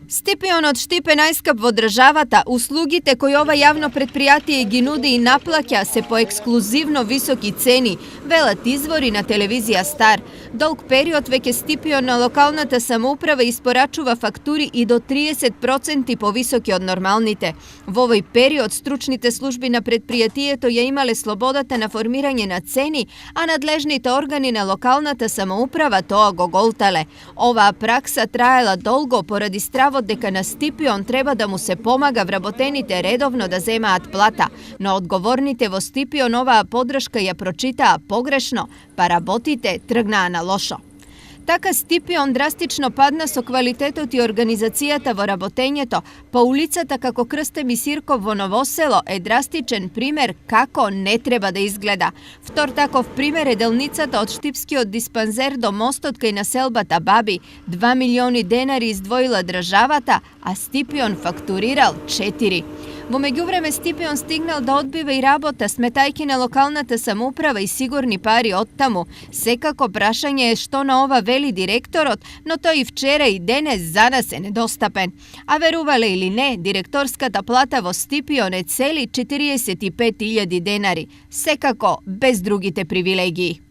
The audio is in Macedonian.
Стипион од Штипе најскап во државата, услугите кои ова јавно предпријатие ги нуди и наплаќа се по ексклузивно високи цени, велат извори на телевизија Стар. Долг период веќе Стипион на локалната самоуправа испорачува фактури и до 30% повисоки од нормалните. Во овој период стручните служби на предпријатието ја имале слободата на формирање на цени, а надлежните органи на локалната самоуправа тоа го голтале. Оваа пракса траела долго поради стравот дека на Стипион треба да му се помага вработените редовно да земаат плата, но одговорните во Стипион оваа подршка ја прочитаа погрешно, па работите тргнаа на лошо. Така Стипион драстично падна со квалитетот и организацијата во работењето, па улицата како Крстеми Сирков во Новосело е драстичен пример како не треба да изгледа. Втор таков пример е делницата од Штипскиот диспанзер до мостот кај населбата Баби. 2 милиони денари издвоила државата, а Стипион фактурирал 4. Во меѓувреме Стипион стигнал да одбива и работа сметајки на локалната самоуправа и сигурни пари оттаму. Секако прашање е што на ова вели директорот, но тој и вчера и денес за нас е недостапен. А верувале или не, директорската плата во Стипион е цели 45.000 денари, секако без другите привилегии.